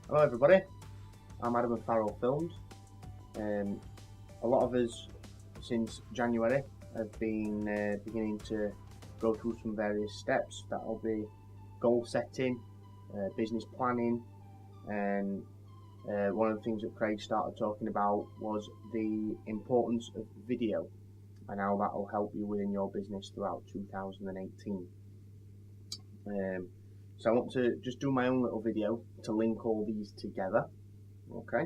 Hello everybody, I'm Adam of Farrell Films. A lot of us since January have been beginning to go through some various steps. That'll be goal setting, business planning, and one of the things that Craig started talking about was the importance of video and how that will help you within your business throughout 2018. So I want to just do my own little video to link all these together, okay?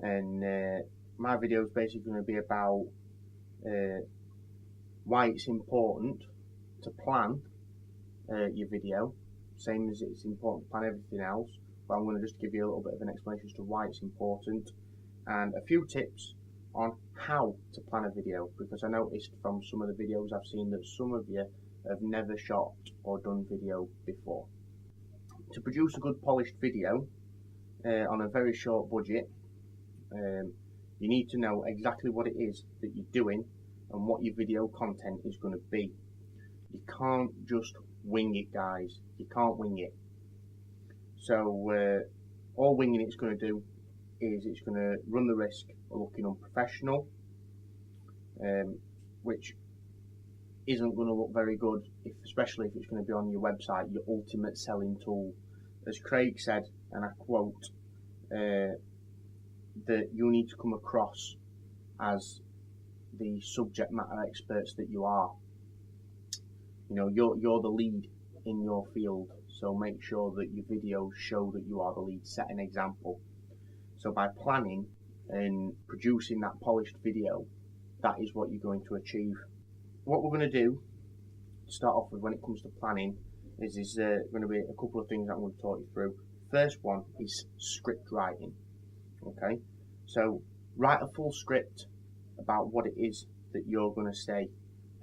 And my video is basically going to be about why it's important to plan your video, same as it's important to plan everything else, but I'm going to just give you a little bit of an explanation as to why it's important and a few tips on how to plan a video, because I noticed from some of the videos I've seen that some of you have never shot or done video before. To produce a good polished video on a very short budget, you need to know exactly what it is that you're doing and what your video content is going to be. You can't just wing it, guys. You can't wing it. So all winging it's going to do is it's going to run the risk of looking unprofessional, which isn't going to look very good, especially if it's going to be on your website, your ultimate selling tool. As Craig said, and I quote, that you need to come across as the subject matter experts that you are. You know, you're the lead in your field, so make sure that your videos show that you are the lead. Set an example. So by planning and producing that polished video, that is what you're going to achieve. What we're going to do to start off with when it comes to planning is going to be a couple of things that I'm going to talk you through. First one is script writing. Okay, so write a full script about what it is that you're going to say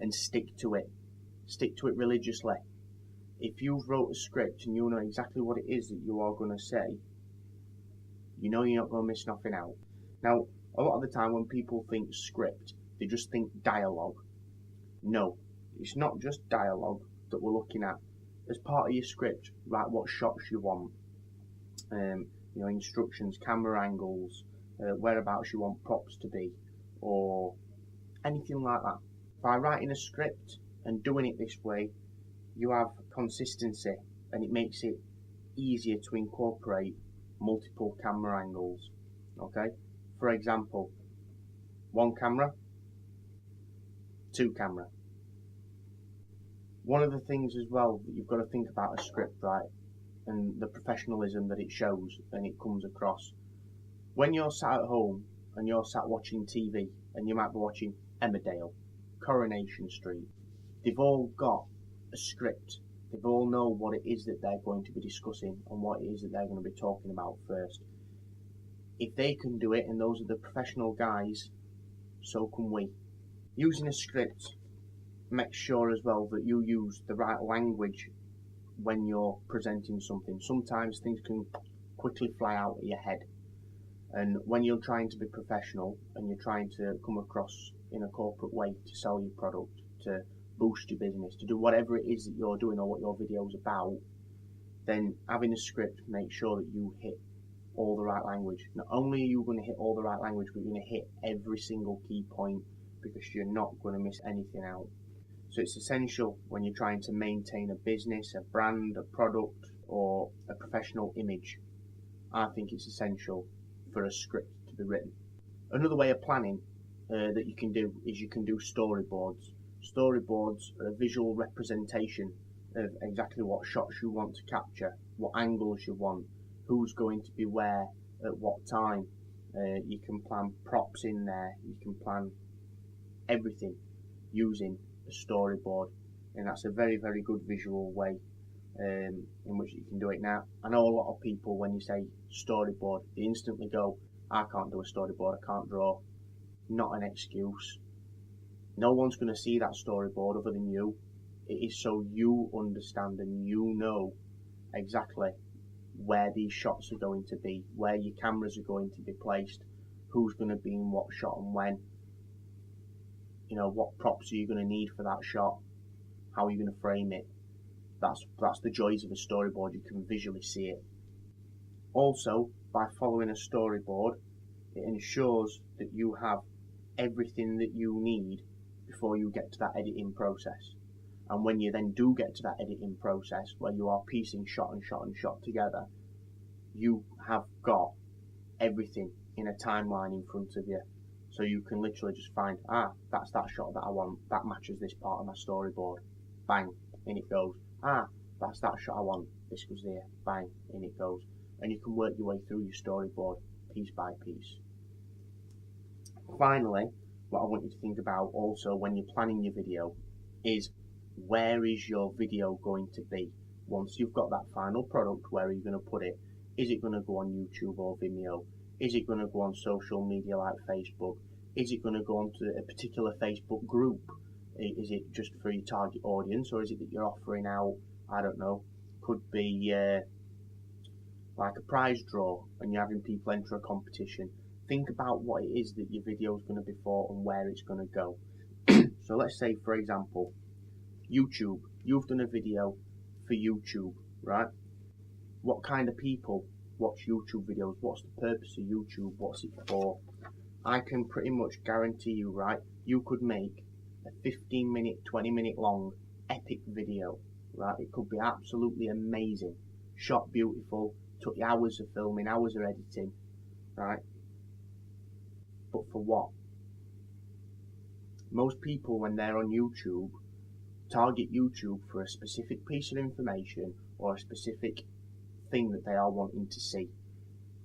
and stick to it. Stick to it religiously. If you've wrote a script and you know exactly what it is that you are going to say, you know you're not going to miss nothing out. Now, a lot of the time when people think script, they just think dialogue. No, it's not just dialogue that we're looking at. As part of your script, write what shots you want, you know, instructions, camera angles, whereabouts you want props to be, or anything like that. By writing a script and doing it this way, you have consistency and it makes it easier to incorporate multiple camera angles. Okay, for example, one camera, two camera. One of the things as well that you've got to think about a script, right, and the professionalism that it shows and it comes across. When you're sat at home and you're sat watching TV and you might be watching Emmerdale, Coronation Street, they've all got a script. They all know what it is that they're going to be discussing and what it is that they're going to be talking about first. If they can do it and those are the professional guys, so can we. Using a script, make sure as well that you use the right language when you're presenting something. Sometimes things can quickly fly out of your head, and when you're trying to be professional and you're trying to come across in a corporate way to sell your product, to boost your business, to do whatever it is that you're doing or what your video is about, then having a script, make sure that you hit all the right language. Not only are you going to hit all the right language, but you're going to hit every single key point, because you're not going to miss anything out. So it's essential when you're trying to maintain a business, a brand, a product, or a professional image. I think it's essential for a script to be written. Another way of planning that you can do is you can do storyboards. Storyboards are a visual representation of exactly what shots you want to capture, what angles you want, who's going to be where at what time. You can plan props in there, you can plan everything using a storyboard, and that's a very, very good visual way in which you can do it. Now, I know a lot of people, when you say storyboard, they instantly go, I can't do a storyboard, I can't draw. Not an excuse. No one's going to see that storyboard other than you. It is so you understand and you know exactly where these shots are going to be, where your cameras are going to be placed, who's going to be in what shot and when. You know, what props are you going to need for that shot? How are you going to frame it? That's the joys of a storyboard. You can visually see it. Also, by following a storyboard, it ensures that you have everything that you need before you get to that editing process. And when you then do get to that editing process, where you are piecing shot and shot and shot together, you have got everything in a timeline in front of you. So you can literally just find, that's that shot that I want, that matches this part of my storyboard. Bang, in it goes. That's that shot I want, this goes there. Bang, in it goes. And you can work your way through your storyboard piece by piece. Finally, what I want you to think about also when you're planning your video is, where is your video going to be? Once you've got that final product, where are you going to put it? Is it going to go on YouTube or Vimeo? Is it going to go on social media like Facebook? Is it going to go onto a particular Facebook group? Is it just for your target audience, or is it that you're offering out, I don't know, could be like a prize draw and you're having people enter a competition? Think about what it is that your video is going to be for and where it's going to go. So let's say, for example, YouTube. You've done a video for YouTube, right? What kind of people watch YouTube videos? What's the purpose of YouTube? What's it for? I can pretty much guarantee you, right, you could make a 15-minute, 20-minute long epic video, right? It could be absolutely amazing, shot beautiful, took you hours of filming, hours of editing, right? But for what? Most people, when they're on YouTube, target YouTube for a specific piece of information or a specific thing that they are wanting to see.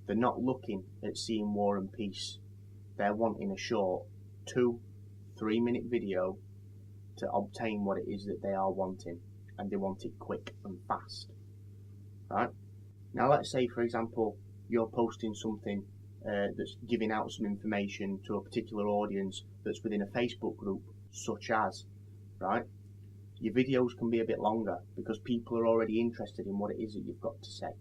They're not looking at seeing War and Peace. They're wanting a short 2-3 minute video to obtain what it is that they are wanting, and they want it quick and fast, right? Now let's say, for example, you're posting something that's giving out some information to a particular audience that's within a Facebook group, such as, right, your videos can be a bit longer because people are already interested in what it is that you've got to say.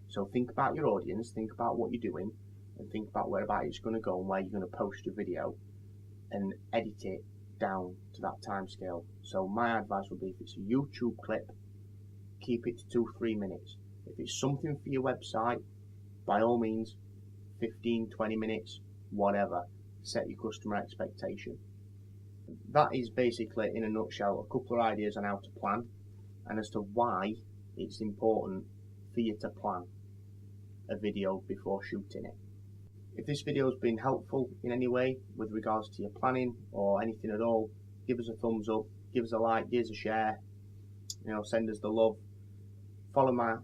So think about your audience, think about what you're doing, and think about where about it's going to go and where you're going to post your video, and edit it down to that time scale. So my advice would be, if it's a YouTube clip, keep it to 2-3 minutes. If it's something for your website, by all means, 15-20 minutes, whatever. Set your customer expectation. That is basically, in a nutshell, a couple of ideas on how to plan and as to why it's important for you to plan a video before shooting it. If this video has been helpful in any way with regards to your planning or anything at all, give us a thumbs up, give us a like, give us a share, send us the love. Follow my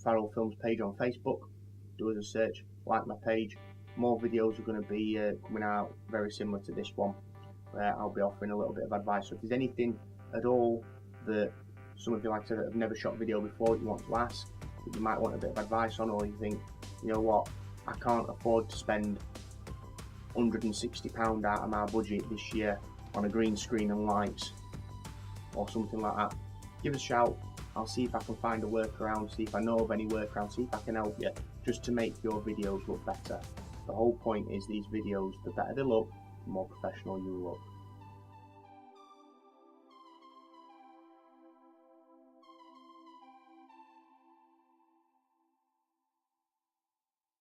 Farrell Films page on Facebook, do us a search, like my page. More videos are going to be coming out very similar to this one, where I'll be offering a little bit of advice. So if there's anything at all that some of you, like I said, that have never shot video before, you want to ask, that you might want a bit of advice on, or you think, you know what, I can't afford to spend £160 out of my budget this year on a green screen and lights or something like that, give us a shout. I'll see if I can find a workaround, see if I know of any workaround, see if I can help you, just to make your videos look better. The whole point is, these videos, the better they look, the more professional you look.